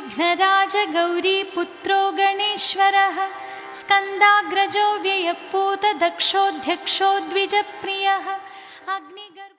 विघ्नराजगौरीपुत्रो गणेश्वरः स्कन्दाग्रजो व्ययपूतदक्षोऽध्यक्षो द्विजप्रियः अग्निगर्भ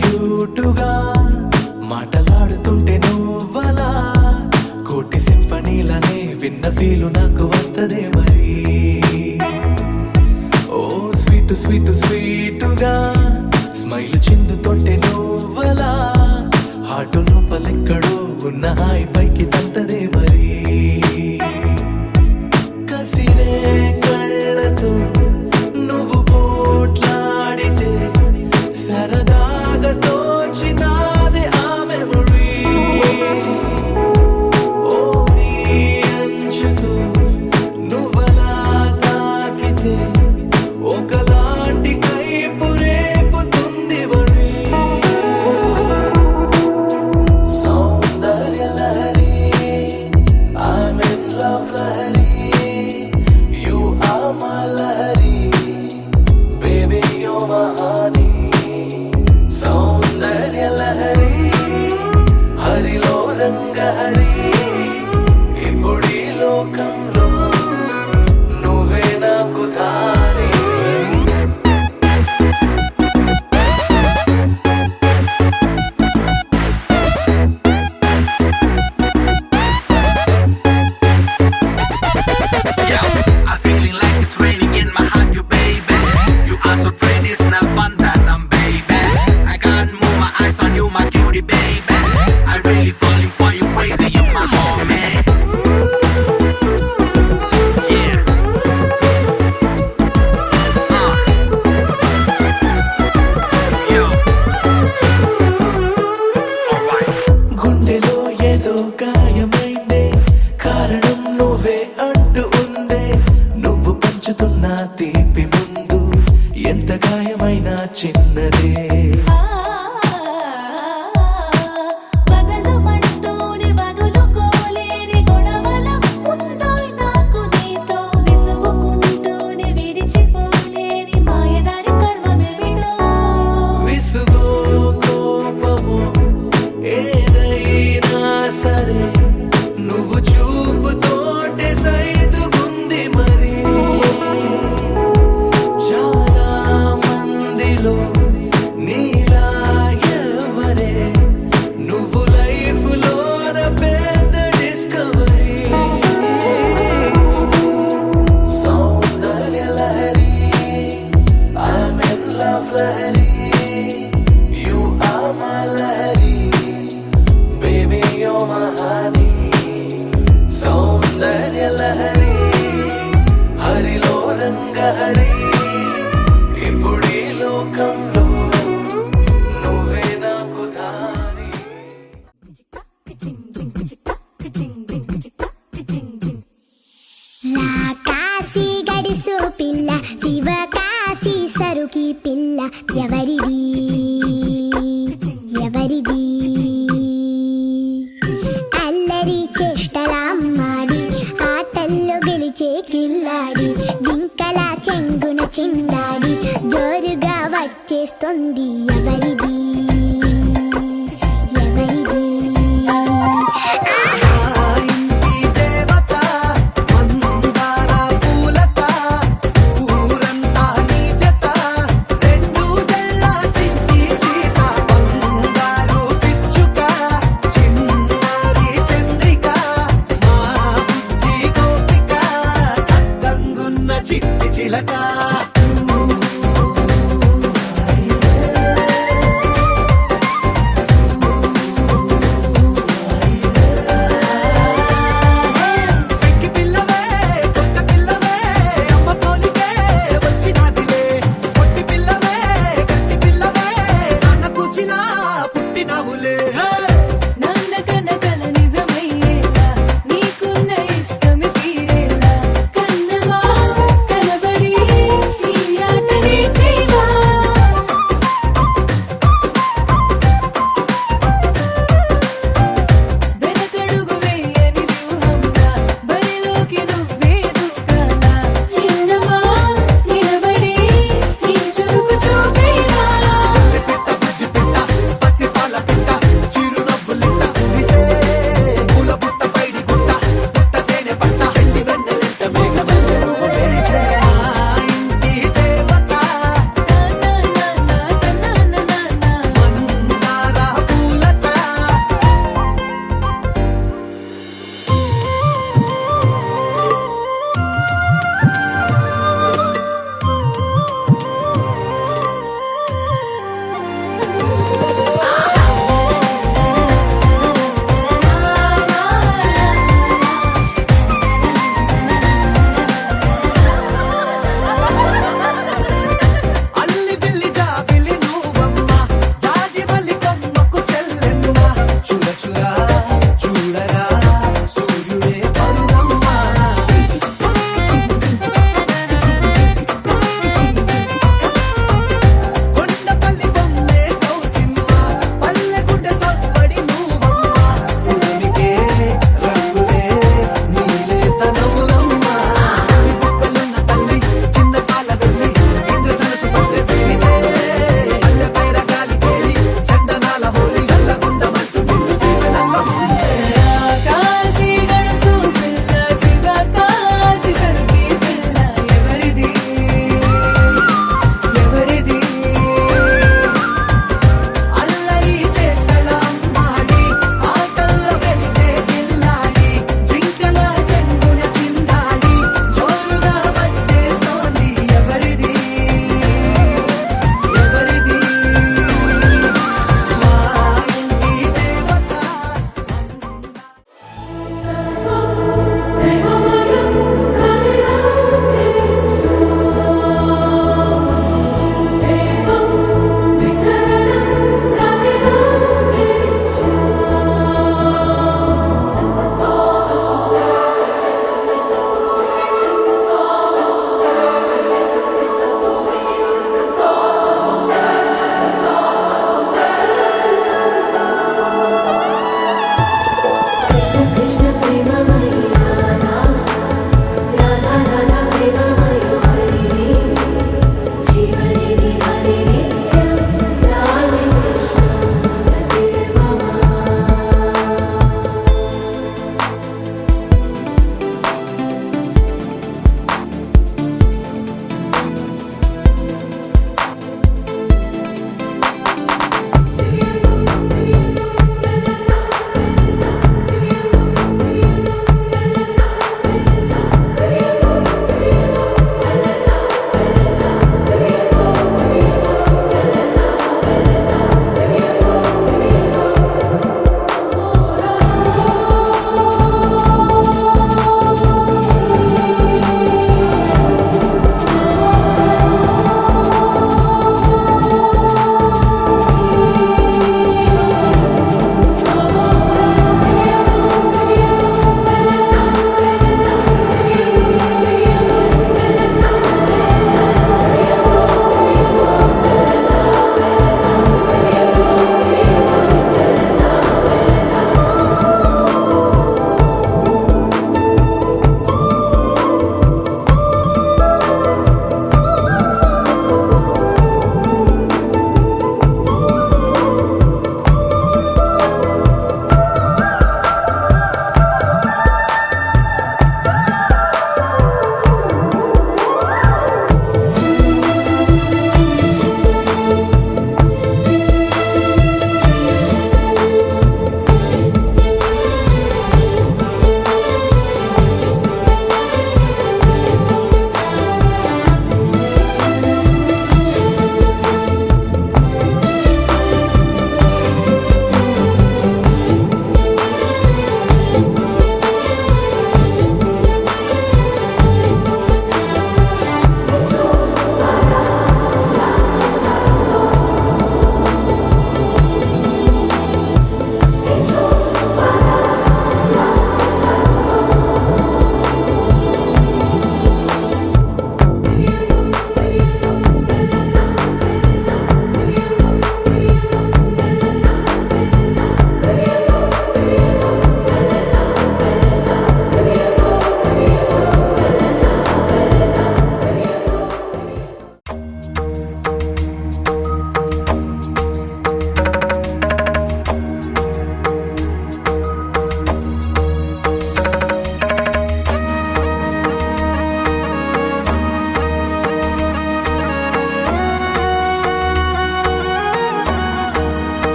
క్యూటుగా మాటలాడుతుంటే నువ్వలా కోటి సింఫనీలనే విన్న ఫీలు నాకు వస్తదే మరి. ఓ స్వీటు స్వీటు స్వీటుగా స్మైల్ చిందుతుంటే నువ్వలా హాటు లోపలెక్కడో ఉన్న హాయి పైకి తంతదే మరి. కసిరే కళ్ళతో నువ్వు పోట్లాడితే సరదాగా తోచినాదే ఆ మెమరీ. ఓ నీ అంచుతో నువ్వలా తాకితే ఒకలాంటి కైపు రేపుతుంది వరి. సౌందర్య Lahari I'm in love Lahari You are my Lahari Baby you're my honey. సౌందర్య అల్లరికి పిల్ల ఎవరిది ఎవరిది అల్లరి చేష్టలామ్మాడి ఆటల్లో గెలిచే కిల్లాడి జింకల చెంగున చిందాడి జోరుగా వచ్చేస్తుంది ఎవరిది ఎవరిది ఇంటి దేవత మందార పూలత ఊరంతా నీ జత రెండు జల్ల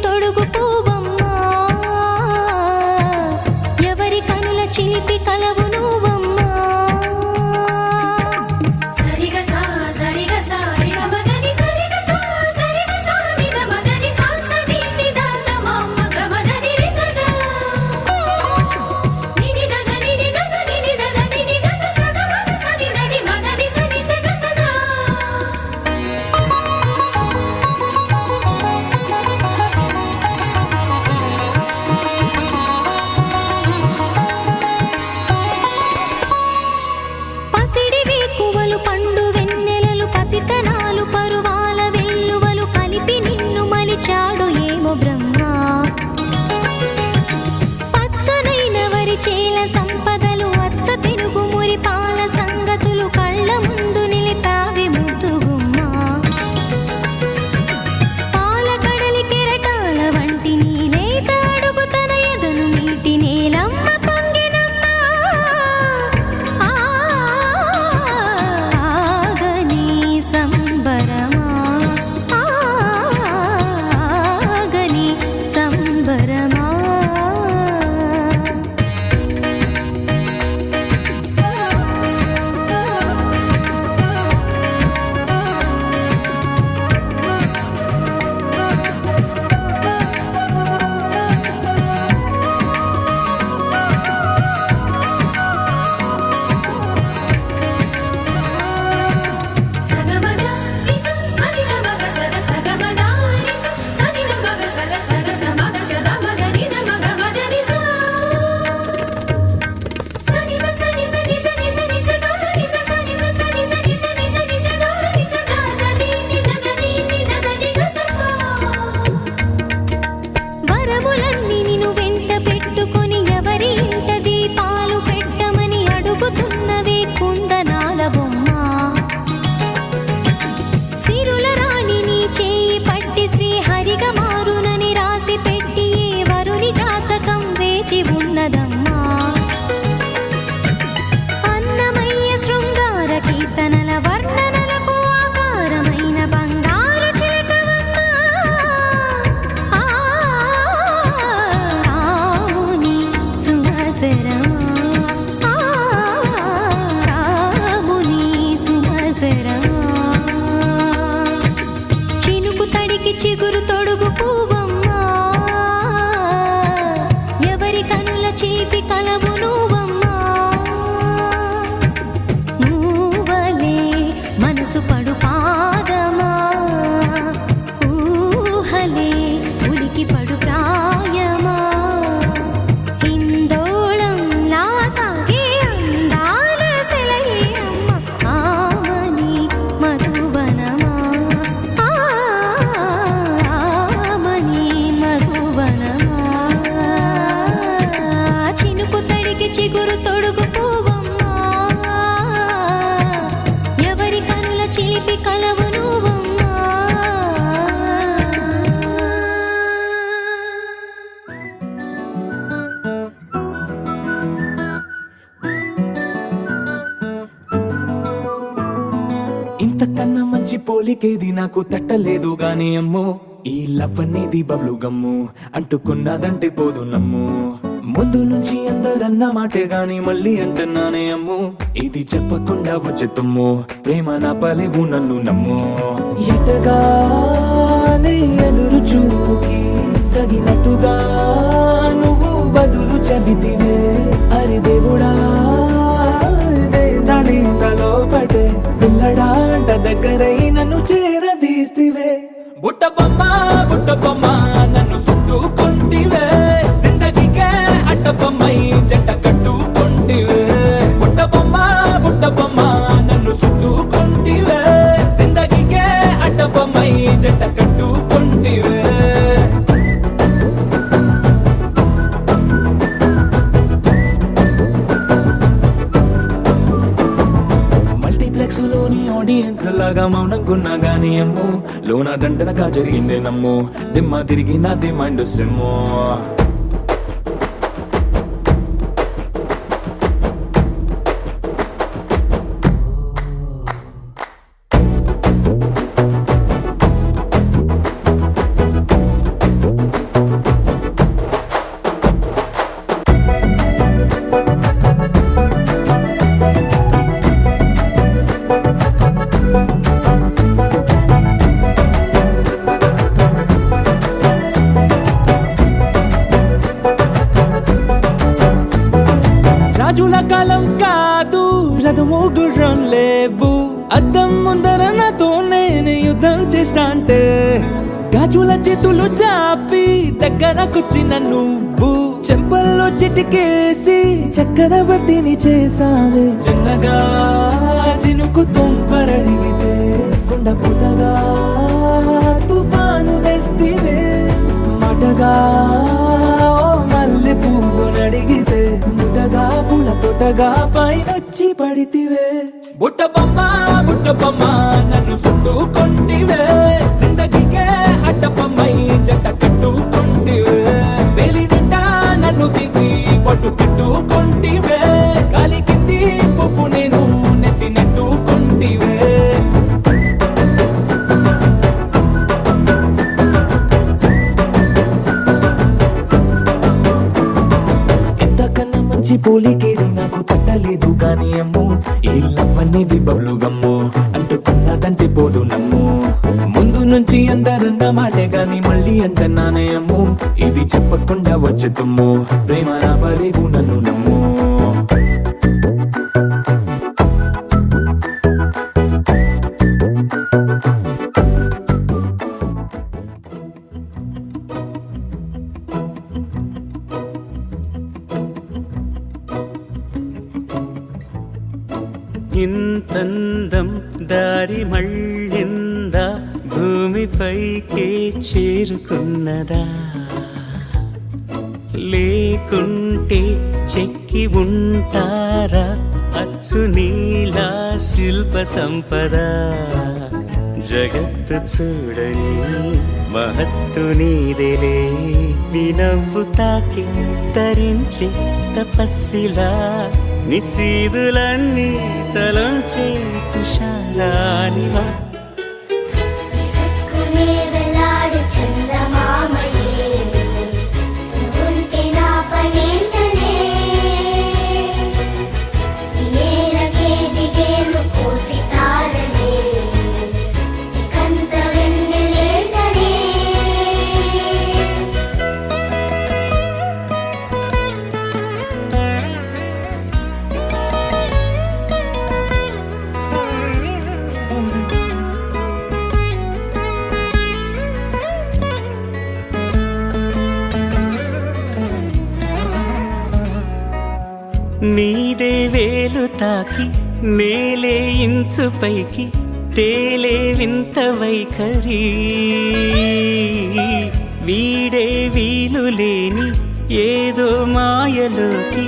తొడుగు పువ్వమ్మా ఎవరి కనుల చిలిపి కలవు నువ్వమ్మా సరిగా సా సరిగా సా రిగ మదని సరిగా సా సరిగా సా నిద మదని సా సని నిదాన మమ్మ గమదని రిసగా నిని దద నిని గగ నిని దద నిని గగ సగ మగ సని దని మదని సని సగ సదా పసిడి వేకువలు పండు వెన్నెలలు పసితనాలు పరువాల వెల్లువలు కలిపి నిన్ను మలిచాడు ఏమో బ్రహ్మ పచ్చనైన వరి చేల సంపదలు వచ్చ తెలుగు మురి పాల సంగతులు కళ్ళ ముందు నిలిపావి ముద్దుగుమ్మ పాల కడలి కెరటాల వంటి నీలేత అడుగు తన ఎదను నీటి నేలమ్మ పొంగినమ్మ ఆగని సంబరమా ఆగని సంబరమా సగమద రిస సని ద మగ సగ సగమద రిస సని ద మగ సగ సగ సమగ సద మగ నిద మగ మదని సా సని స సని సని సని సని స గ ని స సని స సని సని సని సని స గ ని స ద ద ని ని ద ద ని ని ద ద ని గ స ప వరములన్నీ నిన్ను వెంట పెట్టుకొని ఎవరి ఇంట దీపాలు పెట్టమని అడుగుతున్నవే కుందనాల బొమ్మ సిరుల రాణి నీ చేయి పట్టి శ్రీహరిగా మారునని రాసి పెట్టి ఏ వరుని జాతకం వేచి ఉన్నదమ్మా అన్నమయ్య శృంగార కీర్తనల వర్ణనలకు ఆకారమైన బంగారు చిలకవమ్మా రాముని సుమసరమా రాముని సుమసరమా చినుకు తడికి చిగురు తొడుగు పువ్వమ్మా ఎవరి కనుల చిలిపి కలవు నువ్వమ్మా మూవలే మనసు పడు పాదమా ఊహలే ఉలికి పడు ప్రాయమా హిందోళం లాసాగే అందాల సెలయేరమ్మ ఆమని మధువనమా ఆమని మధువనమా చినుకు తడికి చిగురు తొడుగు పువ్వమ్మా ఎవరి కనుల చిలిపి కలవు నువ్వమ్మా ఇంతకన్నా మంచి పోలికేది నాకు తట్టలేదు గాని అమ్మో ఈ లవ్ అనేది బబ్లు గమ్ము అంటుకున్నదంటే పోదు నమ్ము ముందు నుంచి అందరన్న మాటే గాని మళ్ళీ అంటున్నానే అమ్ము ఇది చెప్పకుండా వచ్చే తుమ్ము ప్రేమ నా పలేవు నన్ను నమ్ము ఎటగానే ఎదురు చూపుకి తగినట్టుగా నువ్వు బదులు చెబితివే అరే దేవుడా దాని తలో పడే పిల్లడాంట దగ్గరై నన్ను చేరదీస్తివే బుట్ట బొమ్మ నన్ను చుట్టుకుంటివే జిందగీకే అట్ట బొమ్మై జంట కట్టుకుంటివే బుట్ట బొమ్మ నన్ను చుట్టుకుంటివే జిందగీకే అట్ట బొమ్మై జంట కట్టుకుంటివే మల్టీప్లెక్స్ లోని ఆడియన్స్ లాగా మౌనంకున్నా గానీ అమ్ము లోన దండనగా జరిగిందే నమ్ము దిమ్మ తిరిగి నాది మైండ్ సిమ్ము రథము గుర్రం లేవు అద్దం ముందర నాతో నేను యుద్ధం చేస్తా అంటే గాజుల చేతులు చాపి దగ్గరకొచ్చిన నువ్వు చెంపల్లో చిటికేసి చక్రవర్తిని చేసావే చిన్నగా చినుకు తుంపరడిగితే కుండ పుటగా తుఫాను తెస్తివే మాటగా మల్లె పువ్వు నడిగితే ముటగా పుల తొటగా పైనొచ్చి పడితివే బుట్ట బొమ్మ నన్ను చుట్టుకొంటివే జిందగీకే అడ్డపమ్మై జంట కట్టుకొంటివే వేలి నిండా నన్ను తీసి పట్టు పెట్టుకొంటివే గాలి కింది పువ్వు నేను నెత్తి నెట్టుకొంటివే ఎంతకన్నా మంచి పోలికేది నాకు తట్టలేదు కానీ అమ్ము ఈ లవ్ అనేది బబ్లు గమ్ము అంటుకున్నదంటే పోదు నమ్ము ముందు నుంచి అందరన్న మాటే గాని మళ్ళీ అంటున్నానే అమ్ము ఇది చెప్పకుండా వచ్చే తుమ్ము ప్రేమ రాబలేవు నన్ను నమ్ము ఇంతందం దారి మళ్ళిందా భూమిపైకే చేరుకున్నదా లేకుంటే చెక్కి ఉంటారా అచ్చు నీలా శిల్ప సంపద జగత్తు చూడని మహత్తు నీదేలే నీ నవ్వు తాకి తరించి తపస్సిలా నిశీదులన్నీ తలంచే తుషారానివా విసుక్కునే వెలాడు చందమామయే నువ్వుంటే నా పనేంటనే ఈ నేలకే దిగేను కోటి తారలే ఇకంత వెన్నెలేంటనే నీదే వేలు తాకి నేలే ఇంచు పైకి తేలే వింత వైఖరి వీడే వీలు లేని ఏదో మాయలోకి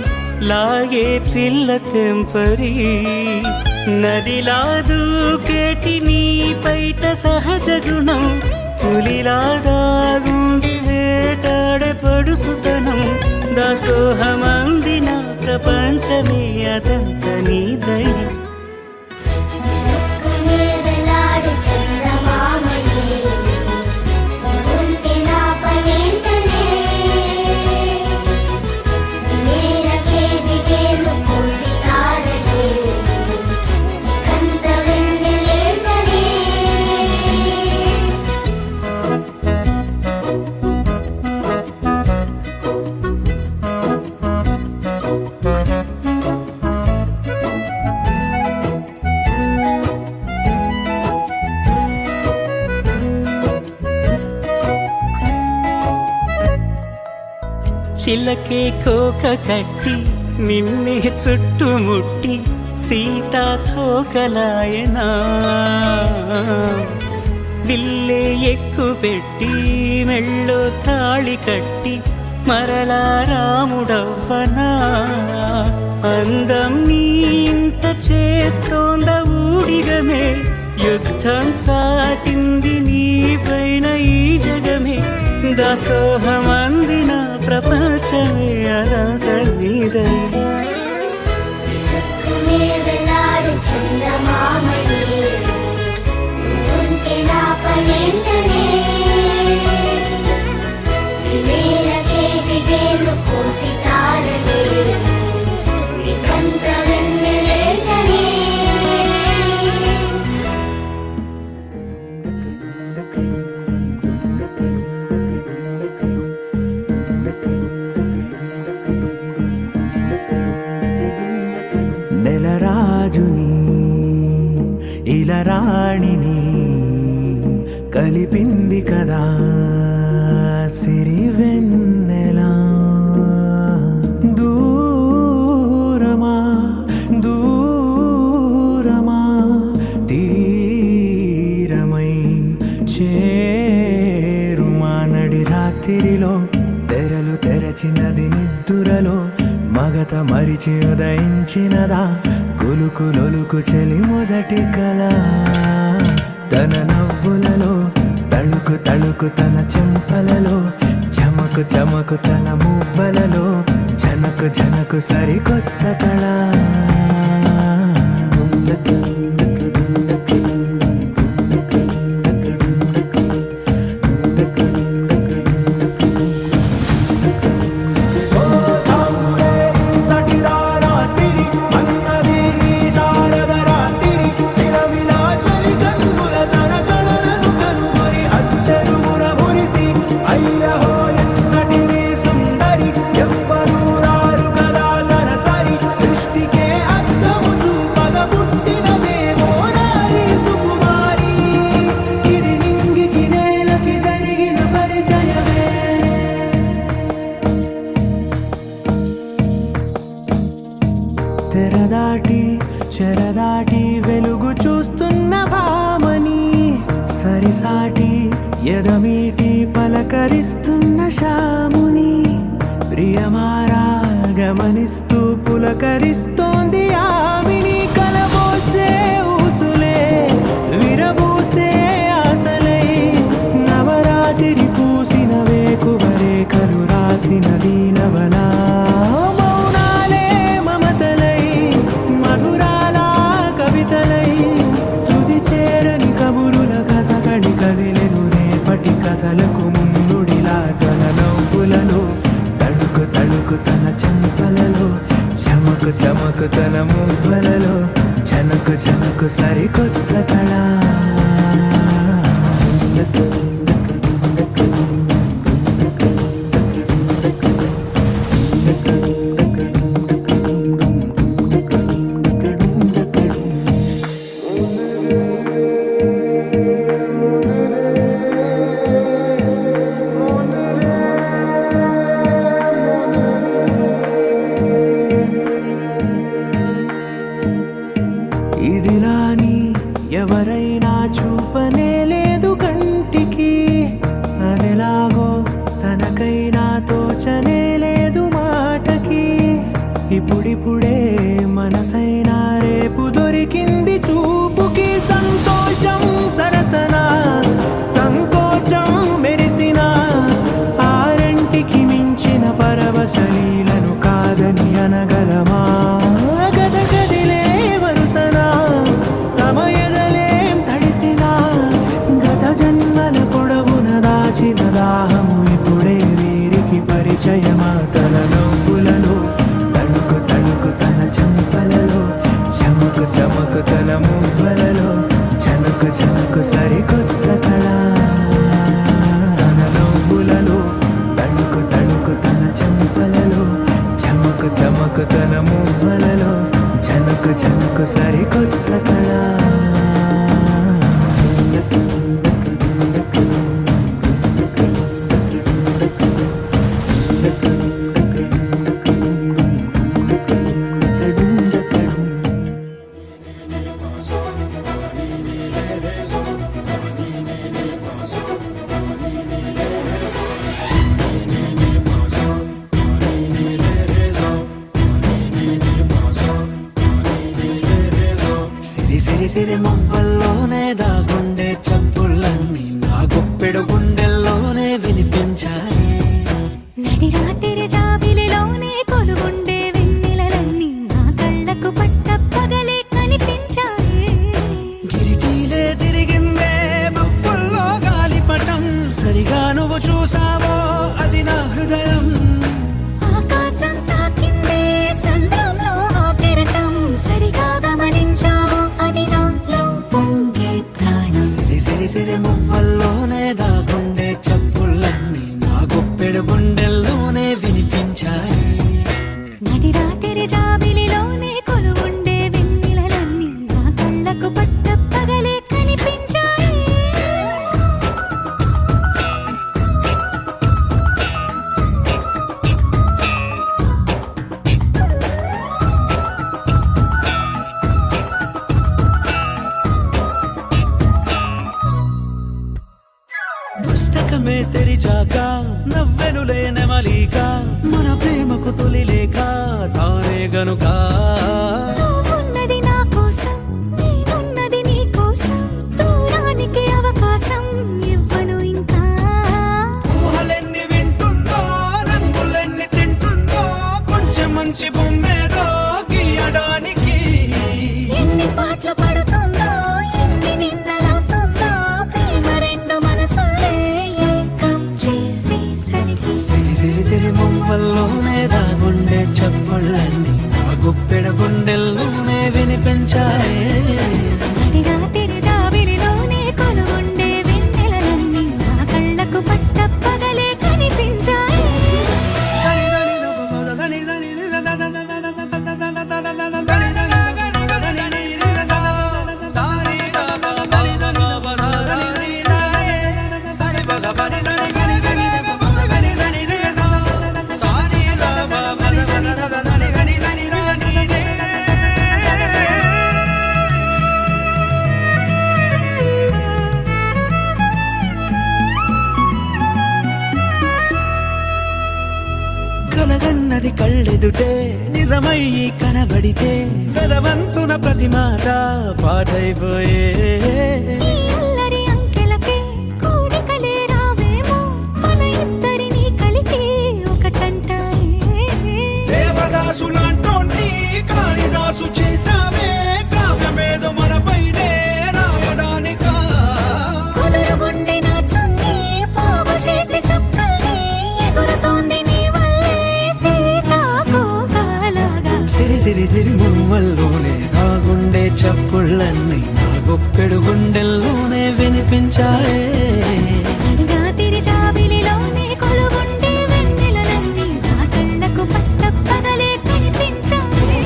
లాగే పిల్ల తెంపరి నదిలా దూకేటి నీ పైట సహజ గుణం పులిలాదాగుండి వేటాడే పడుసుతనం దాసోహమందిన ప్రపంచమే అదంత నీదై విసుక్కునే వెలాడు చందమామయే నువ్వుంటే నా పనేంటనే ఈ నేలకే దిగేను కోటి తారలే ఇకంత వెన్నెలేంటనే చిలకే కోక కట్టి నిన్నే చుట్టుముట్టి సీతాకోకలాయనా విల్లే ఎక్కు పెట్టి మెళ్ళో తాళి కట్టి మరలా రాముడవ్వనా అందం నీ ఇంత చేస్తోంద ఊడిగమే యుద్ధం చాటింది నీ పైన ఈ జగమే దాసోహమందిన ప్రపంచమే అనంత నీదై విసుక్కునే వెలాడు చందమామయే నువ్వుంటే నా పనేంటనే ఈ నేలకే దిగేను కోటి తారలే ఇకంత వెన్నెలేంటనే నెలరాజు వాణిని కలిపింది కదా సిరి వెన్నెలా దూరమా దూరమా తీరమై చేరుమా నడి రాత్రిలో తెరలు తెరచినది నిద్దురలో మగత మరిచి ఉదయించినదా కులుకు లొలుకు చెలి మొదటి కళ తన నవ్వులలో తళుకు తళుకు తన చెంపలలో చమకు చమకు తన మువ్వలలో జనకు జనకు సరికొత్త కళ తెరదాటి చెరదాటి వెలుగు చూస్తున్న భామని సరిసాటి ఎదమీటి పలకరిస్తున్న శాముని ప్రియమారా గమనిస్తూ పులకరిస్తోంది ఆమిని కలబోసే ఊసులే విరబూసే ఆశలై నవరాత్రి పూసిన వేకువరేఖలు రాసిన దీనవనా కదిలెను రేపటి కథలకు ముందుడిలా తన నవ్వులలో తళుకు తళుకు తన చెంపలలో చమకు చమకు తన మువ్వలలో జనకు జనకు సరికొత్త కళ ఇదిలాని ఎవరైనా చూపనే లేదు కంటికి అదెలాగో తనకైనా తోచనే లేదు మాటకి ఇప్పుడిప్పుడే మనసైనా రేపు దొరికింది చూపుకి సంతోషం సరసన సంకోచం మెరిసిన ఆరంటికి మించిన పరవశలీలను కాదని అనగలమా దాహము ఇప్పుడే వీరికి పరిచయమా తన నవ్వులలో తణుకు తణుకు తన చెంపలలో చమకు చమకు తన మువ్వలలో జనకు జనకు సరికొత్త కళ తన నవ్వులలో తణుకు తణుకు తన చెంపలలో చమకు చమకు తన మువ్వలలో జనకు జనకు సరికొత్త కళ సిరి సిరి మొవ్వల్లోనే దాగుండే చప్పుళ్ళన్నీ నా గుప్పెడు గుండెల్లోనే వినిపించాయి నడి రాత్రి జాబిలిలోనే కొలువుండే వెన్నెలలన్నీ నా కళ్ళకు పట్ట పగలే కనిపించాయి గిరిటీలే తిరిగిందే బొప్పుల్లో గాలిపటం సరిగా నువ్వు చూసావో అది నా హృదయం ఆకాశం తాకిందే సంద్రంలో ఆ కెరటం సరిగా గమనించావు అది నాలో పొంగే ప్రాణం సిరి సిరి సిరి మువ్వల్లోనే దాగుండే చప్పుళ్ళన్నీ నా గుప్పెడు గుండెల్లోనే వినిపించాయి నడి రాత్రి జాబిలిలోనే కొలువుండే వెన్నెలలన్నీ నా కళ్ళకు పట్ట పగలే కనిపించాయి పుస్తకమే తెరిచాక నవ్వెనులే నెమలిక మన ప్రేమకు తొలి లేఖ తానే గనుక నువ్వున్నది నా కోసం నేనున్నది నీ కోసం దూరానికి అవకాశం ఇవ్వను ఇంకా ఊహలెన్ని వింటుందో రంగులెన్ని తింటుందో కొంచెం మంచి బొమ్మేదో గీయడానికి ఎన్ని పాటలు పడుతుందో ఎన్ని నిందలవుతుందో ప్రేమ రెండు మనసులే ఏకం చేసేసరికి సిరి సిరి సిరి మువ్వల్లోనే దాగుండే చప్పుళ్ళన్నీ నా గుప్పెడ గుండెల్లోనే వినిపించాయే అడిగా తిరిజావిలిలోనే కొలువుండే వెన్నెలలన్నీ నా కళ్ళకు పట్టపగలే కనిపించాయి కలగన్నది కళ్ళెదుటే నిజమయ్యి కనబడితే గలవంచున ప్రతి మాట పాటైపోయే ఈ అల్లరి అంకెలకే కూడికలే రావేమో మన ఇద్దరిని కలిపి ఒకటంటాయే దేవదాసులాంటోన్ని కాళిదాసు చేసావే కావ్యమేదో మనపైనే రాయడానికా కుదురుగుండె నా చున్నీ పోగు చేసి చుక్కల్ని ఎగురుతోంది నీ వల్లే సీతాకోకలాగా సిరి సిరి సిరి మువ్వల్లోనే నాగుండే చప్పుళ్ళన్నీ నా గుప్పెడు గుండెల్లోనే వినిపించాయే అడిగా తిరిజావిలిలోనే కొలువుండే వెన్నెలలన్నీ నా కళ్ళకు పట్టపగలే కనిపించాయి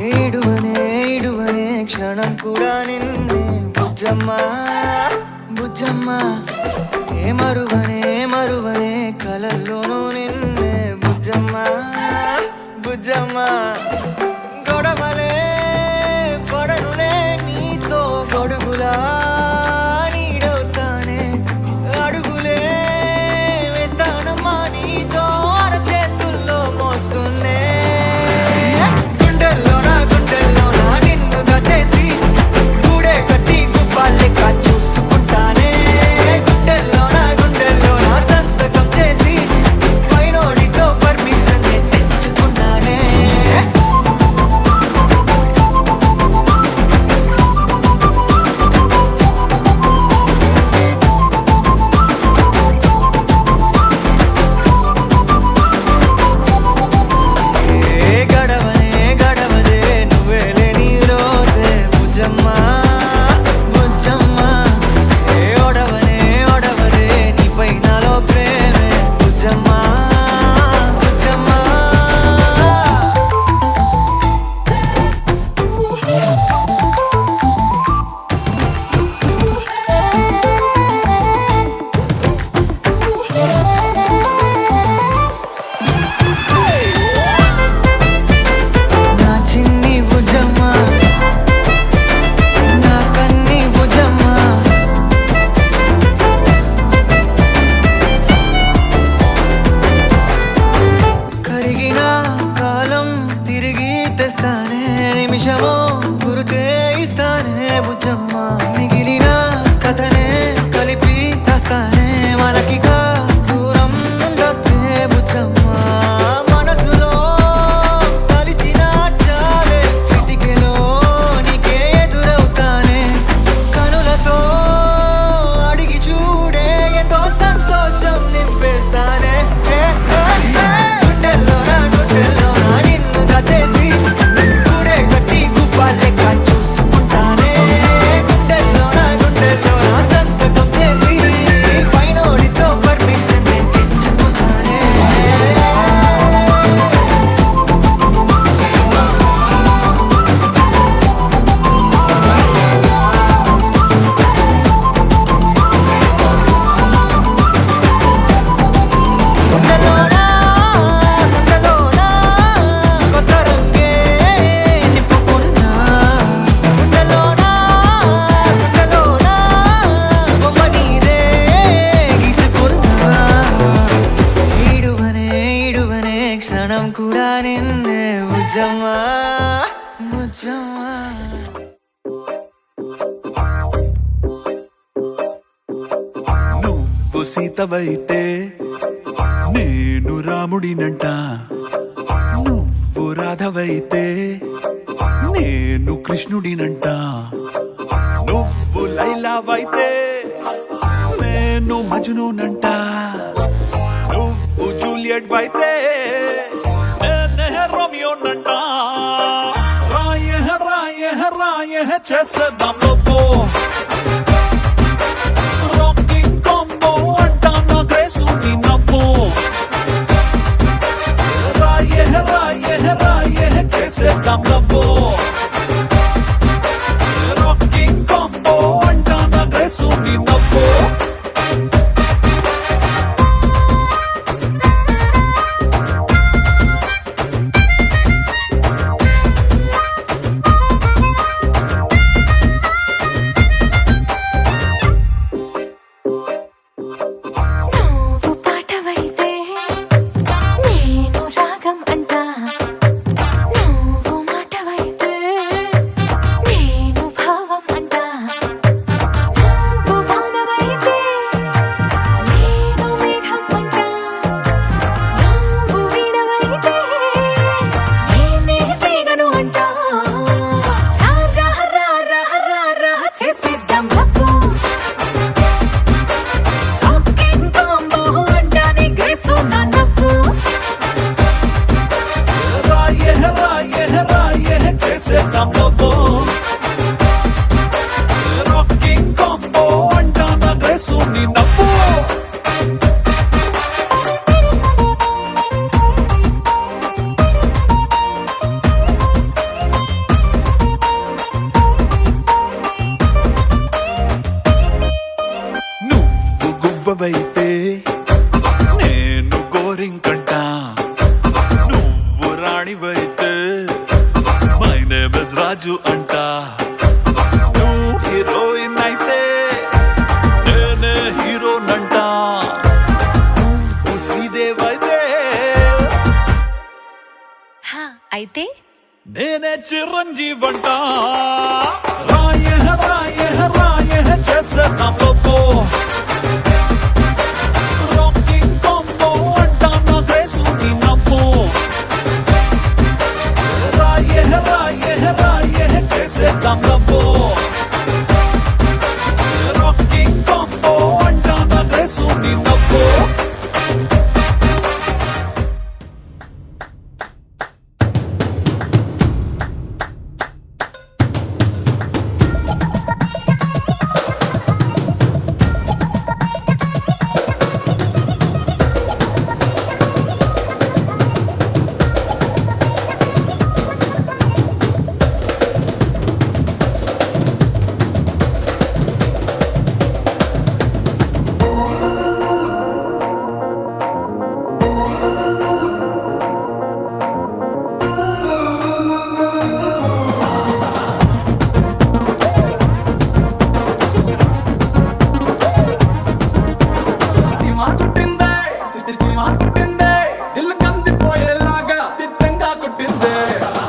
ఏడువనే క్షణం కూడా నిన్నే బుజ్జమ్మా బుజ్జమ్మా ఏ మరువనే కలల్లోనూ నిన్నే బుజ్జమ్మా బుజ్జమ్మా గొడవలే పడనులే నీతో గొడుగులా నీడవుతానే అడుగులే వేస్తానమ్మా నీతో అరచేతుల్లో మోస్తున్నే గుండెల్లోనా నిన్ను దచేసి గూడే కట్టి గుప్పాలెక్క చూసుకుంటానే గుండెల్లోనా సంతకం చేసి పైనోడితో పర్మిషన్ సీతవైతే నేను రాముడినంట, నువ్వు రాధవైతే నేను కృష్ణుడినంట, నువ్వు లైలావైతే నేను మజ్నూనంట, నువ్వు జూలియట్ అయితే నేనే రోమియోనంట. రాయే రాయే రాయే చేసేద్దాం లోపో రాకింగ్ కాంబో అంట నా గ్రేసు నీ నవ్వు. రాయే రాయే రాయే చేసేద్దాం లోపో రాకింగ్ కాంబో అంట నా గ్రేసు నీ నవ్వు. నువ్వు పాటవైతే నేను రాగం అంటా, నువ్వు మాటవైతే నేను భావం అంటా, నువ్వు వానవైతే నేను మేఘం అంటా, నువ్వు వీణవైతే నేనే తీగను అంటా. రా రా రా రా రా రా చేసేద్దాం లవ్వు రాకింగ్ కాంబో అంటానే గ్రేసు నా నవ్వు. రాయే రాయే రాయే చేసేద్దాం లవ్వు రాకింగ్ కాంబో అంట నా గ్రేసు నీ నవ్వు. నువ్వు గువ్వవైతే నేను గోరింకంట, నువ్వు రాణివైతే మై నేమ్ ఇస్ రాజు అంట, నువ్వు హీరోయిన్ అయితే నేనే హీరోనంట, నువ్వు శ్రీదేవ్ అయితే అయితే నేనే చిరంజీవి అంట. రాయే రాయే రాయే చేసేద్దాం లోపో రాకింగ్ కాంబో అంట నా గ్రేసు నీ నవ్వు. రాయే రాయే రాయే చేసేద్దాం లవ్వు రాకింగ్ కాంబో అంట నా గ్రేసు నీ నవ్వు.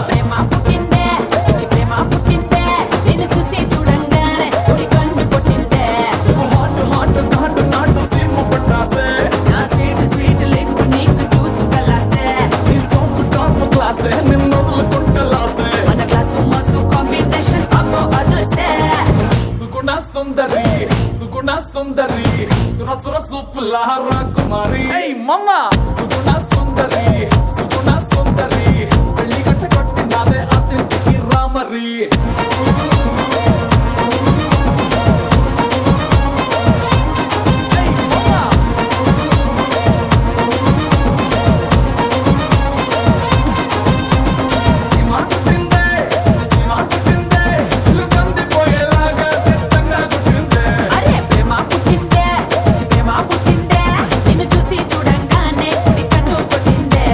ప్రేమ పుట్టిందే పిచ్చి ప్రేమ పుట్టిందే నిన్ను చూసి చూడంగానే కుడి కన్ను కొట్టిందే. నా స్వీట్ స్వీట్ లిప్ నీకు చూసు కలాసే, మన క్లాసు మసు కాంబినేషన్ అమ్మో అదుర్సే. సుందరి సుగుణ సుందరి సుర సుర సూపుల రాకుమారి మమ్మ సుగుణ సుందరి సుగుణ సుందరి పెళ్లి గట్ట కొట్టినాదే అతిథికి రామరి. అరే ప్రేమ పుట్టిందే పిచ్చి ప్రేమ పుట్టిందే నిన్ను చూసి చూడంగానే కుడి కన్ను కొట్టిందే.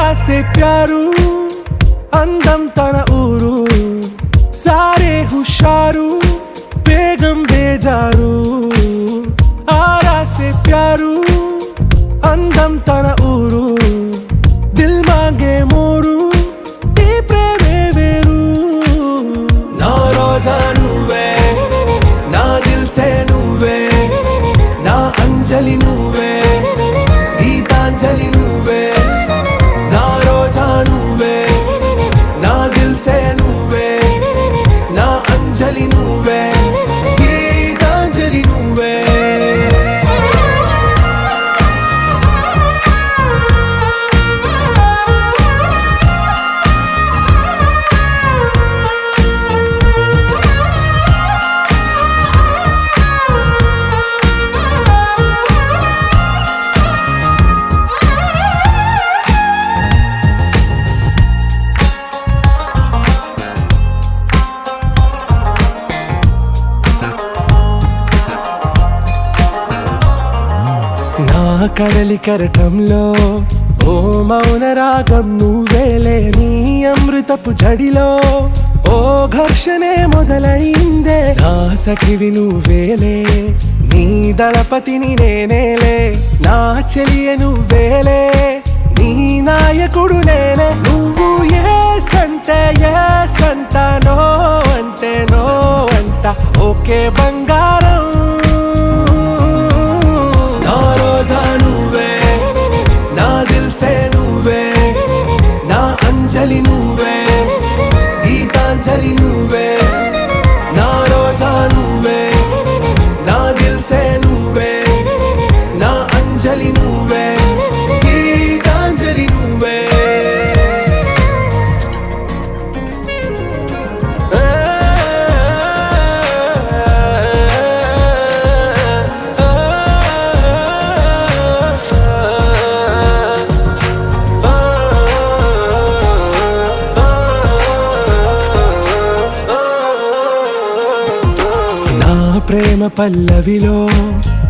ఆరాసే ప్యారు అందం తన ఊరు సారే హుషారు బేగం బేజారు ఆరాసే ప్యారు అందం తన ఊరు దిల్ మాంగే మోరు ఈ ప్రేమే వేరు నా రోజా నువ్వే నా దిల్ సే నువ్వే నా అంజలి నువ్వే గీతాంజలి నువ్వే నా రోజా నువ్వే నా దిల్ సే నువ్వే నా అంజలి నువ్వే గీతాంజలి నువ్వే నా కడలి కరటంలో ఓ మౌన రాగం నువ్వేలే నీ అమృతపు జడిలో ఓ ఘర్షణే మొదలైందే నా సఖివి నువ్వేలే నీ దళపతిని నేనేలే నా చెలియ నువ్వేలే నీ నాయకుడు నేనే నువ్వు ఏ సంట నో అంటే నో అంట ఓకే బంగారం నా రోజా నువ్వే నా దిల్ సే నువ్వే నా అంజలి నువ్వే గీతాంజలి నువ్వే నా రోజా నువ్వే నా దిల్ సే నువ్వే నా అంజలి నువ్వే గీతాంజలి నువ్వే నా ప్రేమ పల్లవిలో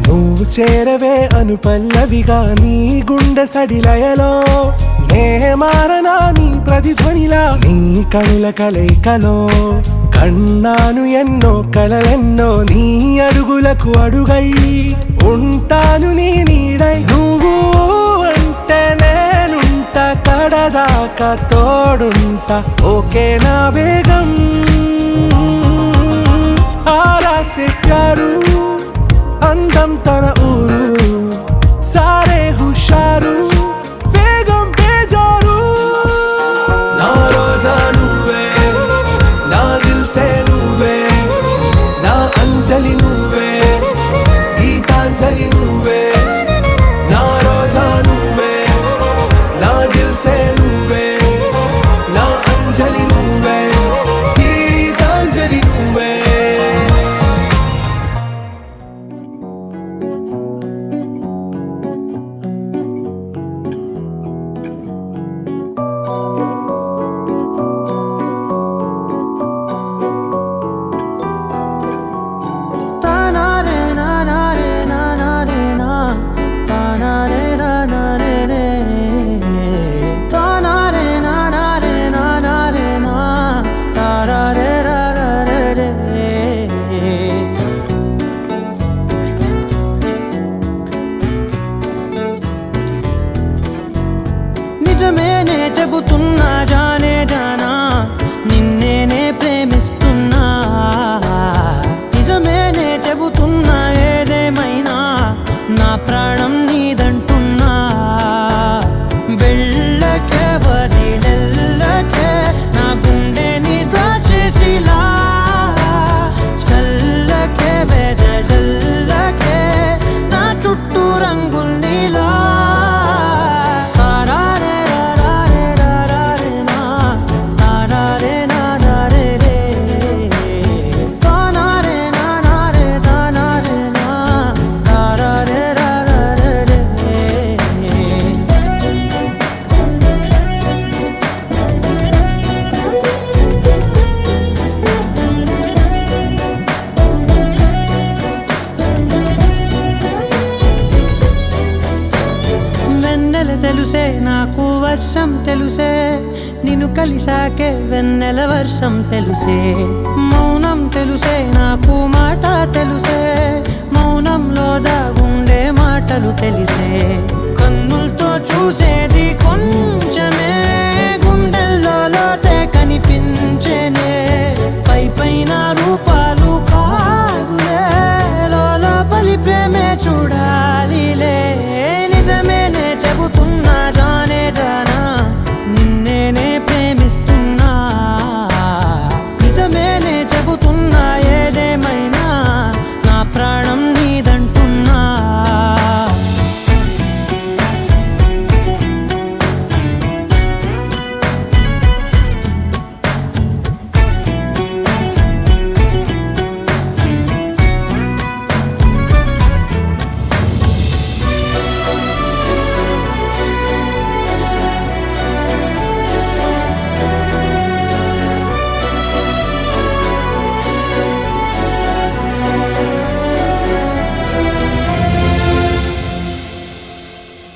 నువ్వు చేరవే అను పల్లవిగా నీ గుండె సడిలయలో నే మారనా నీ ప్రతిధ్వనిలా నీ కనుల కలయికలో కన్నాను ఎన్నో కలలెన్నో నీ అడుగులకు అడుగై ఉంటాను నీ నీడై నువ్వు అంటే నేనుంట కడదాకా తోడుంటా ఓకే నా బేగం ఆరాసే ప్యారు అందం తన ఊరు సారే హుషారు బేగం బేజారు నా రోజా నువ్వే నా దిల్ సే నువ్వే నా అంజలి నువ్వే గీతాంజలి నువ్వే నా రోజా నువ్వే నా దిల్ సే నువ్వే నా అంజలి నువ్వే గీతాంజలి నువ్వే నిజమేనే చెబుతున్నా జానే జానా నిన్నేనే ప్రేమిస్తున్నా నిజమేనే చెబుతున్నా ఏదేమైనా నా ప్రాణం నీదంటున్నా వెళ్ళకే వదిలెల్లకే నా గుండెని దాచేసిలా చల్లకే వెదజల్లకే నా చుట్టూ రంగుల్నిలా తెలుసే నాకు వర్షం తెలుసే నిన్ను కలిసాకే వెన్నెల వర్షం తెలుసే మౌనం తెలుసే నాకు మాట తెలుసే మౌనంలో దాగుండే మాటలు తెలిసే కన్నులతో చూసేది కొంచెమే గుండెల్లో లోతే కనిపించేనే పై పైన రూపాలు కాగులే లోపలి ప్రేమే చూడాలిలే నిజమేనే చెబుతున్నా జానే జానా నిన్నేనే ప్రేమిస్తున్నా నిజమేనే చెబుతున్నా ఏదేమైనా నా ప్రాణం నీదంటున్నా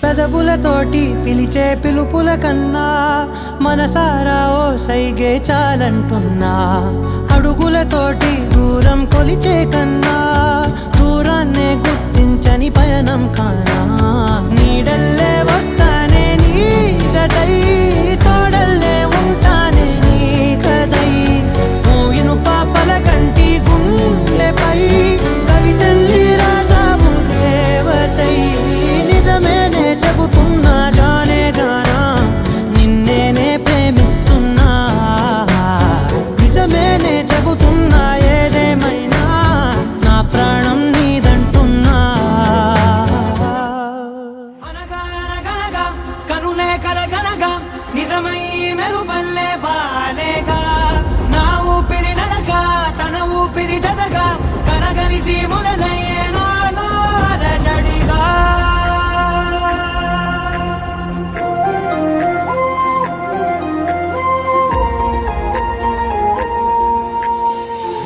పెదవులతోటి పిలిచే పిలుపుల కన్నా మనసారా ఓ సైగే చాలంటున్నా అడుగులతోటి దూరం కొలిచే కన్నా దూరాన్నే గుర్తించని పయనం కానా నీడల్లే వస్తానే నీ జతై తోడల్లే ఉంటానే నీ కదై మూయిను పాపల కంటి గుండెపై కవితల్లి రాజావు దేవతై నిజమేనే చెబుతున్నా జానే జానా నిన్నేనే ప్రేమిస్తున్నా నిజమేనే చెబుతున్నా ఏదేమైనా నా ప్రాణం నీదంటున్నా అనగా కనులే కలగనగా నిజమై మెరుపల్లే బాలేగా నా ఊపిరి నడగా తన ఊపిరి జతగా కనగలిసి మొదలయ్యే నాడడిగా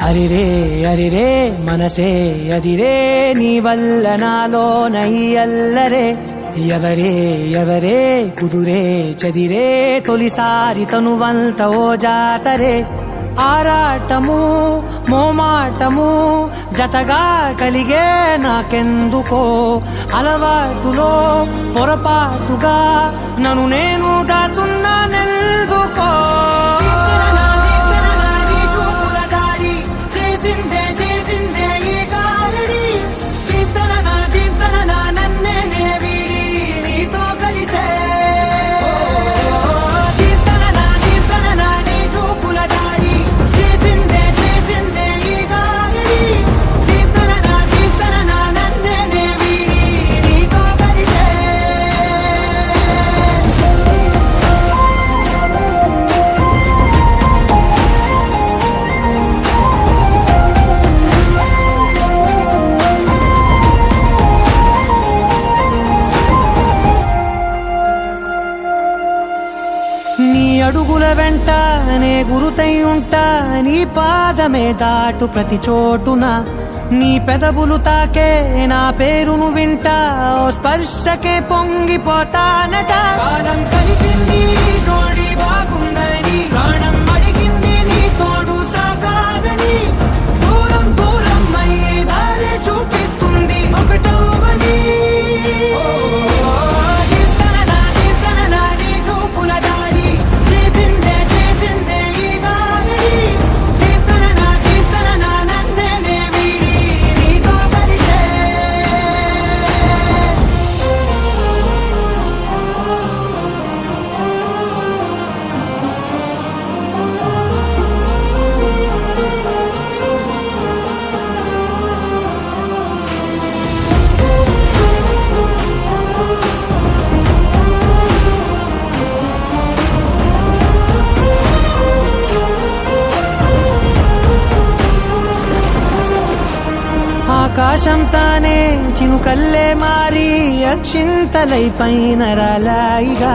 అరిరే అరిరే మనసే అరిరే నీ వల్ల నాలో నయ్యల్లరే ఎవరే ఎవరే కుదురే చదిరే తొలిసారి తనువంత ఓ జాతరే ఆరాటము మోమాటము జతగా కలిగే నాకెందుకో అలవాటులో పొరపాటుగా నన్ను నేను దాటున్నా నెల్దుకో నీ అడుగుల వెంట నే గురుతై ఉంటా నీ పాదమే దాటు ప్రతి చోటున నీ పెదవులు తాకే నా పేరును వింటా ఓ స్పర్శకే పొంగిపోతానట కాలం కలిపింది జోడి బాగుందని ప్రాణం అడిగింది నీ తోడు సాగాలని దూరం దూరం అయ్యే దారి చూపిస్తుంది ఒకటవని ఆకాశం తానే చినుకల్లే మారి అక్షింతలై పైన రాలాయిగా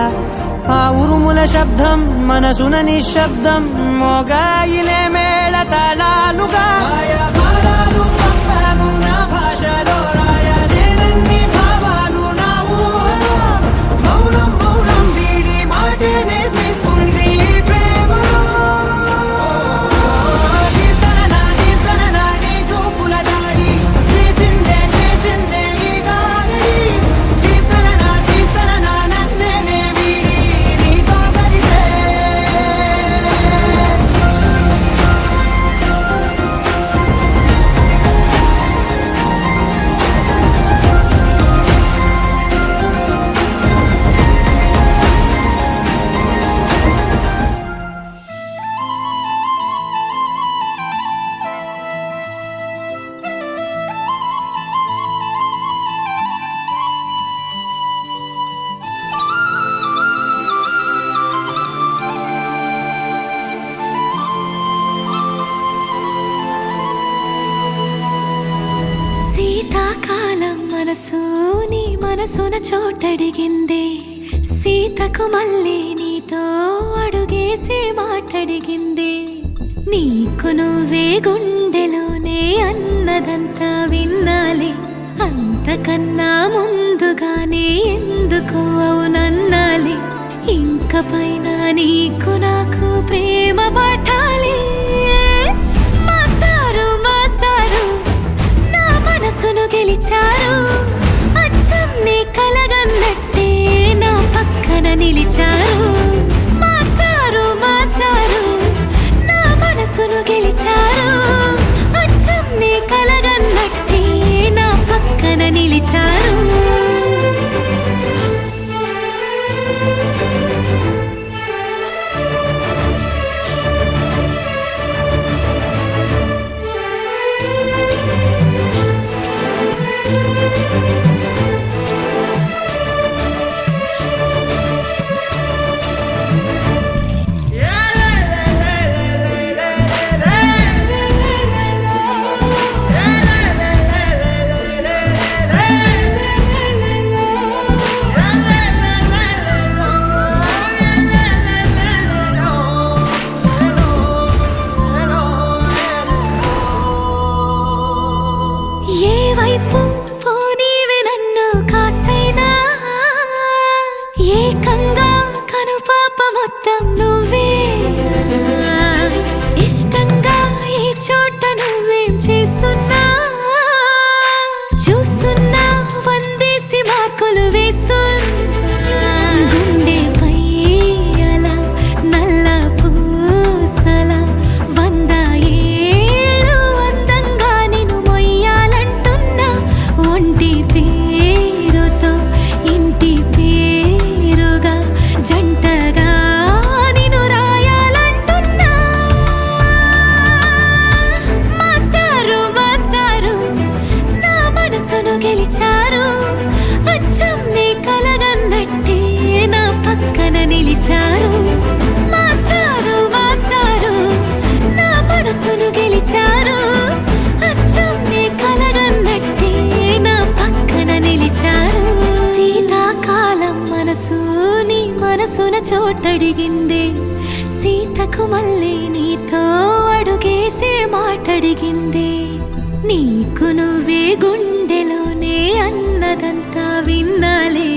ఆ ఉరుముల శబ్దం మనసున నిశ్శబ్దం మోగాయిలే మేళ తాళాలుగా నా భాషలో రాయలేనన్ని భావాలు నా ఊహలో మౌనం మౌనం వీడి మాట మనసు నీ మనసున చోటడిగిందే సీతకు మళ్ళీ నీతో అడుగేసి మాటడిగిందే నీకు నువ్వే గుండెలోనే అన్నదంతా విన్నాలే అంతకన్నా ముందుగానే ఎందుకు అవునన్నాలే ఇంక పైన నీకు నాకు ప్రేమ పాఠాలే మాస్టారు మాస్టారు నా మనసును గెలిచారు అచ్చం నీ కలగన్నట్టే నా పక్కన నిలిచారు మాస్టారు మాస్టారు నా మనసును గెలిచారు అచ్చం నీ కలగన్నట్టే నా పక్కన నిలిచారు ఏ వైపు పోనీవే నన్ను కాస్తైనా ఏకంగా కనుపాప మొత్తం నువ్వే ఇష్టంగా ఈ చోట నువ్వేం చేస్తున్నా చూస్తున్నా వందేసి మార్కులు వేస్తున్నా గుండెపై అలా నల్ల పూసల 100 ఏళ్ళు అందంగా నిన్ను మొయ్యాలంటున్నా ఒంటి పేరుతో ఇంటి పేరుగా జంటగా నిన్ను రాయాలంటున్నా మాస్టారు మాస్టారు నా మనసును గెలిచారు అచ్చం నీ కలగన్నట్టే నా పక్కన నిలిచారు మాస్టారు మాస్టారు నా మనసును గెలిచారు అచ్చం నీ కలగన్నట్టే నా పక్కన నిలిచారు శీతాకాలం మనసు నీ మనసున చోటడిగిందే సీతకు మళ్ళీ నీతో అడుగేసే మాటడిగిందే నీకు నువ్వే గుండెలోనే అన్నదంతా విన్నాలే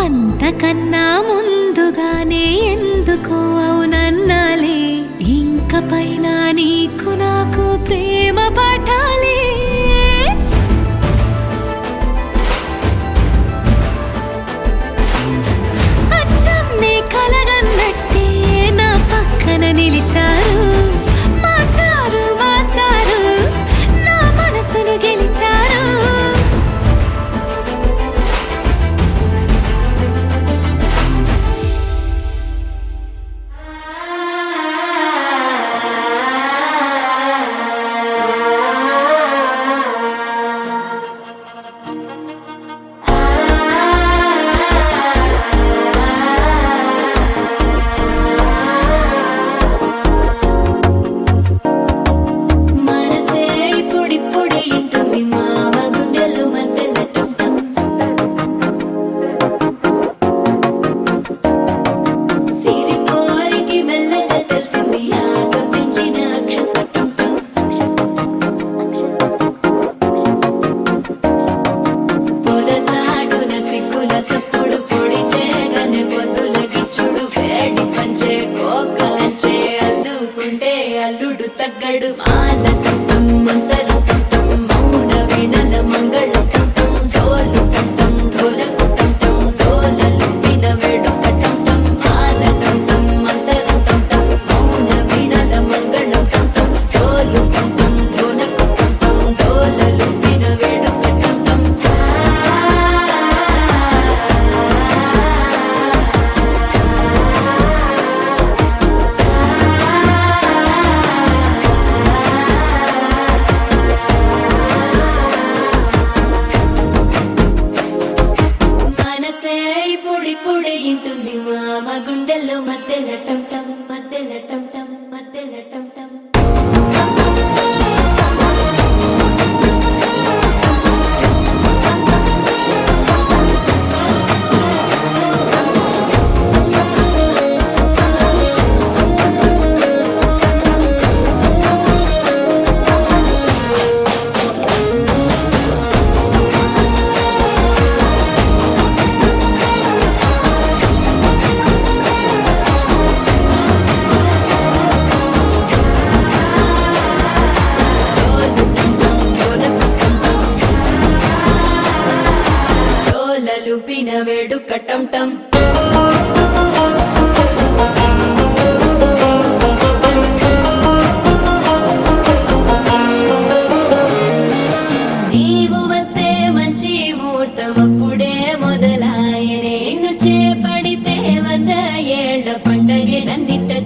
అంతకన్నా ముందుగానే ఎందుకు అవునన్నాలే ఇంక పైన నీకు నాకు ప్రేమ పాఠాలే అచ్చం నీ కలగన్నట్టే నా పక్కన నిలిచారు మాస్టారు మాస్టారు నా మనసును గెలిచారు మనసే ఇప్పుడిప్పుడే ఇంటుంది మామ గుండెలు మధ్యలటుంటం సిరిపోరికి మెల్లగా తెలిసింది ఆశ పెంచిన అక్షతటుంటం పొదసాటున సిగ్గుల సప్పుడు పొడి చేయగానే పొద్దుల గిచ్చుడు వేడి పంచే కోకలంచే అల్లుకుంటే అల్లుడు తగ్గడు మాల తంతం మంతర తంతం మౌన వీణల మంగళ తంతం డోలు తంతం ఢోలకు తంతం డోలలు విన వేడుక తంతం మాల తంతం మంతర తంతం మౌన వీణల మంగళ తంతం డోలు తంతం ఢోలకు తంతం డోలలు విన వేడుక తంతం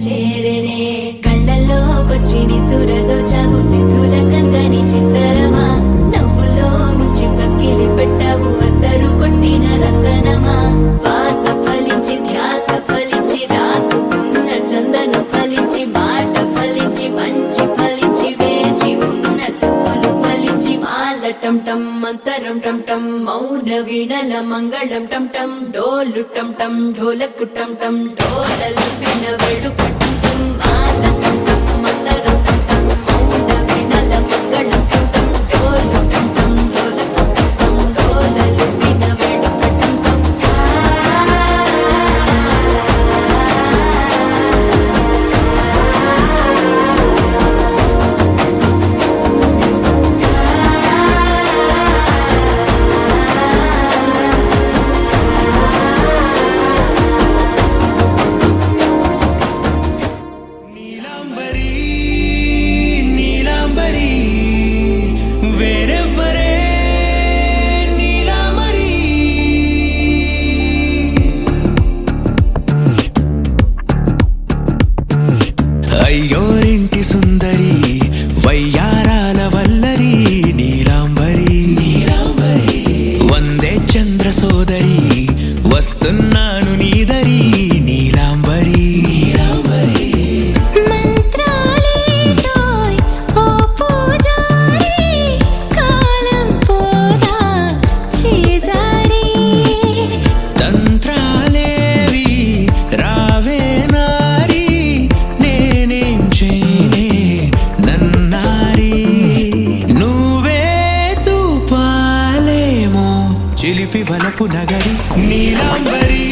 చేరేనే కళ్ళల్లోకొచ్చి నిద్దురతో చావు సిద్ధుల కందని చిత్తరమా నవ్వులో ముంచి చక్కిలి పెట్టావు అద్దరు కొట్టిన రతనమా శ్వాస ఫలించి ధ్యాస ఫలించి రాసుకున్న చందన ఫలించి మాట ఫలించి మంచి ఫలించి వేచి ఉన్న చూపులు ఫలించి మాల టం టం మంతరం టం టం మౌన వీణల మంగళం టం టం డోలు టం టం ఢోలకు టం టం డోలలు విన వేడుక టం టం మాల టం టం మంతరం టం టం మౌన వీణల మంగళం టం టం డోలు టం టం ఢోలకు టం టం డోలలు విన వేడుక టం టం నీలాంబరి నీలాంబరి వేరెవ్వరే నీలాంబరి అయ్యోరింటి సుందరి వయ్యారాల వల్లరి నీలాంబరి వందే చంద్ర సోదరి వస్తున్నాను నీదరి నీలాంబరి మంత్రాలేటోయ్ ఓ పూజారి కాలం పోదా చేజారి తంత్రాలేవి రావే నారి నేనేం చేయనే నన్నారి నువ్వే చూపాలేమో చిలిపి వలపు నగరి నీలాంబరి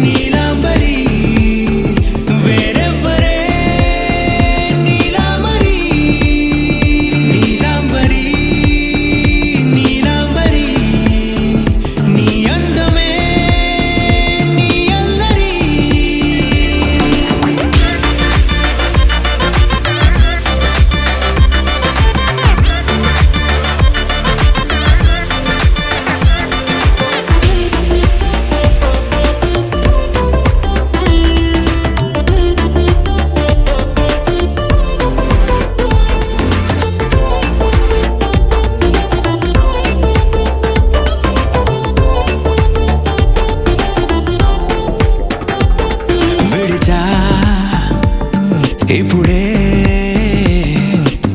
నీలాంబరి వేరెవ్వరే నీలాంబరి నీలాంబరి నీలాంబరి నీ అందమే నీ అల్లరి విడిచా ఇప్పుడే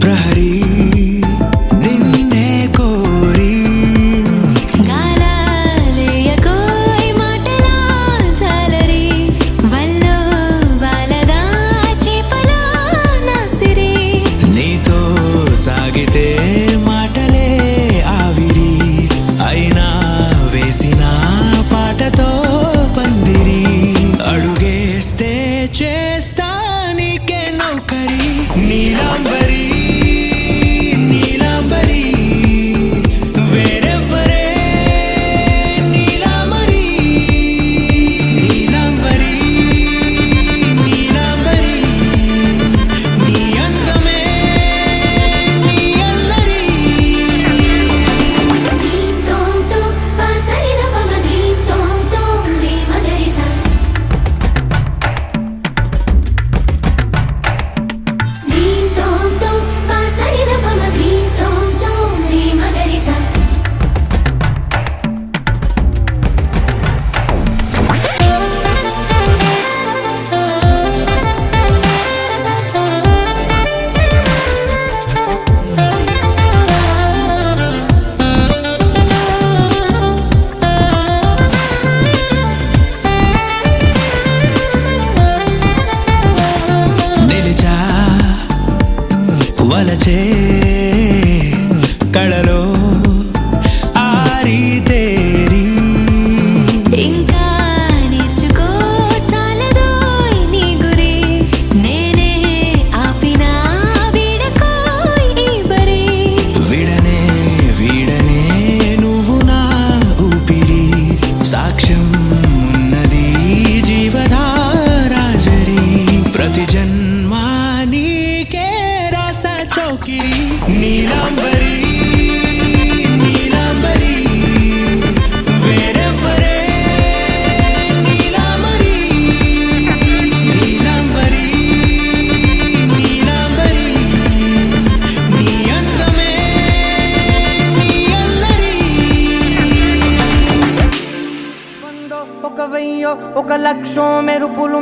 ప్రహరీ నిన్నే కోరి గాలాలేయకోయ్ మాటలా జాలరి వల్లో వాలదా చేపలా నాసిరి నీతో సాగితే మాటలే ఆవిరి అయినా వేసిన పాటతో పందిరి అడుగేస్తే చేస్తా నీకే నౌకరి నీలాంబరి నీలాంబరి వేరెవ్వరే నీలాంబరి నీలాంబరి నీలాంబరి నీ అందమే నీ అల్లరి ధీం తోం తోం పసరిద పమ ధీం తోం తోం రే మగరిస ధీం తోం తోం పసరిద పమ ధీం తోం తోం రే మగరిస నిలిచా వలచే కళలో ఆరి తేరి ఇంకా నేర్చుకో చాలదోయ్ నీ గురి నేనే ఆపినా వీడకోయ్ ఈ బరి విడనే వీడనే నువ్వు నా ఊపిరి సాక్ష్యం ఉన్నది జీవధారాజరి ప్రతి జన్మ నీకే రాస చౌకిరి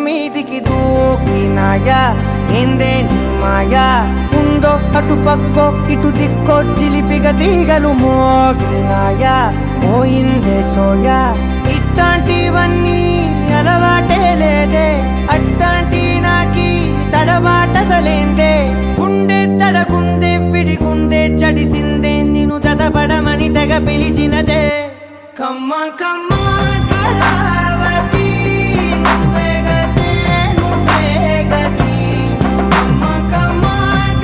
మీదికి దూకినాయా ఏందే నీ మాయా ఉందో అటు పక్కో ఇటు దిక్కో చిలిపిగా తీగలు మోగినాయా పోయిందే సోయా ఇట్లాంటివన్నీ అలవాటే లేదే అట్లాంటి నాకి తడబాటసలేందే గుండె తడగుందే విడిగుందే చడిసిందే నిన్ను చదపడమని తెగ పిలిచినదే కమ్మ కమ్మ కళావతి నువ్వే గతే నువ్వే గతి కమ్మ కమ్మ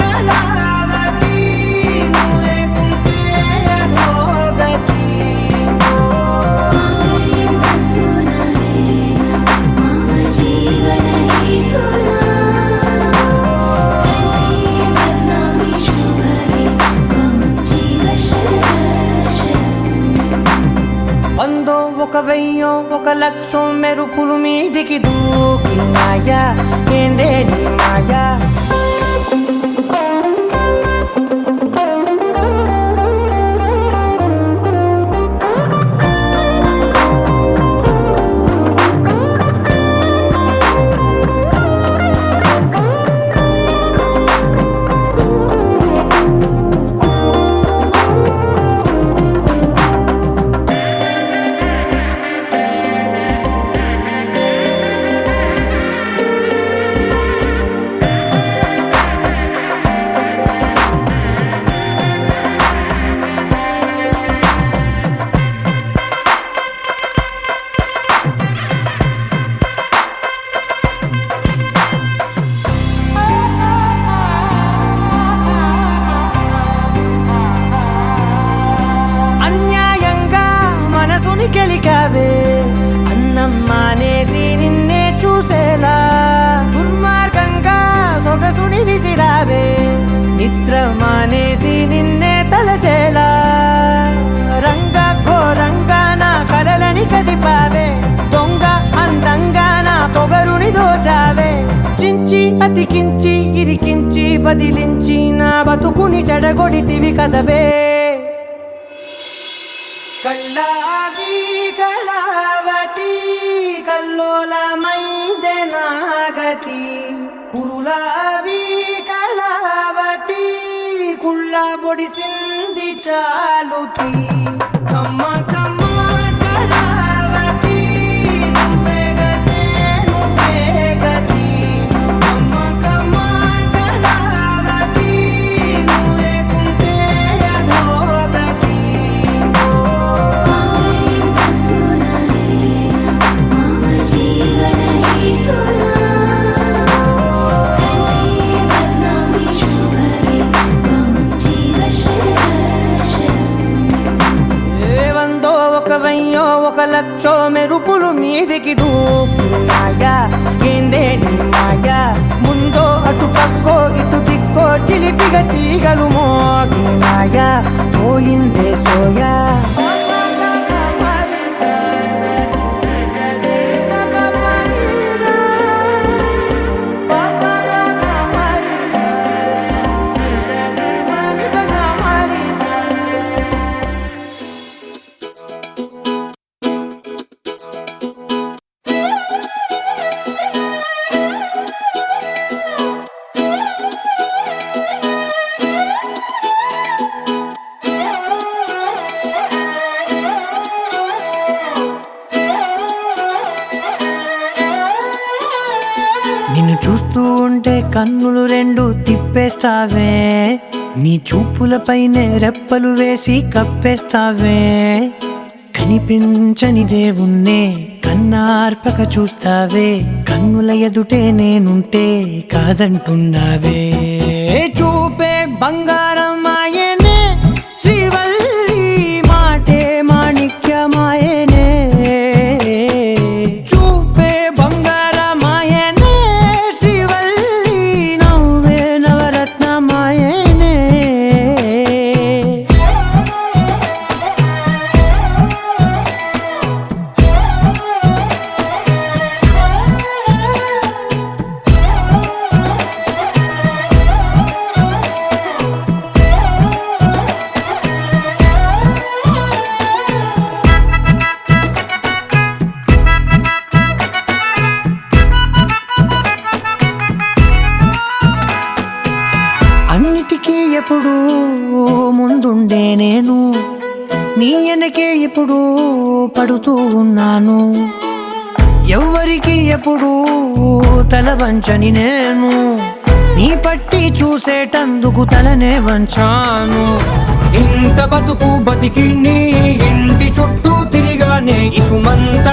కళావతి నువ్వు లేకుంటే అధోగతి मम जीवन हेतुना कंठे बध्नामि शुभगे त्वं जीव शरदर्शनम् వందో ఒక వెయ్యో ఒక లక్షో మెరుపులు మీదికి దూకినాయా ఏందే నీ మాయా అన్యాయంగా మనసుని గెలికావే అన్నం మానేసి నిన్నే చూసేలా దుర్మార్గంగా సొగసుని విసిరావే నిద్ర మానేసి నిన్నే తలచేలా రంగ ఘోరంగా నా కలలని కదిపావే దొంగ అందంగా నా పొగరుని దోచావే చించి అతికించి ఇరికించి వదిలించి నా బతుకుని చెడగొడితివి కదవే కళ్ళావి కళావతి కల్లోలమైందే నాగతి కురులావి కళావతి కుళ్ళ బొడిసింది చాలుతి కమ్మ కమ్మ కళావతి నువ్వే గతే నువ్వే గతి కమ్మ కమ్మ కళావతి నువ్వు లేకుంటే అధోగతి मम जीवन हेतुना कंठे बध्नामि शुभगे त्वं जीव शरदर्शनम् వందో ఒక వెయ్యో ఒక లక్షో మెరుపులు మీదికి దూకినాయా ఏందే నీ మాయా ముందో అటు పక్కో ఇటు దిక్కో చిలిపిగా తీగలు మోగినాయా పోయిందే సోయా నిన్ను చూస్తూ ఉంటే కన్నులు రెండు తిప్పేస్తావే నీ చూపులపైనే రెప్పలు వేసి కప్పేస్తావే కనిపించని దేవుణ్ణే కన్నార్పక చూస్తావే కన్నుల ఎదుటే నేనుంటే కాదంటున్నావే చూపే బంగారం ఆయనే శ్రీవల్లి మాటే మాణిక్యమాయనే చూపే బంగారమాయనే శ్రీవల్లి నవ్వే నవరత్నమాయనే ఎప్పుడు ముందుండే నేను నీ వెనకే ఎప్పుడు పడుతూ ఉన్నాను ఎవ్వరికి ఎప్పుడు తల వంచని నేను నీ పట్టి చూసేటందుకు తలనే వంచాను ఇంత బతుకు బతికి నీ ఇంటి చుట్టూ తిరిగానే ఇసుమంత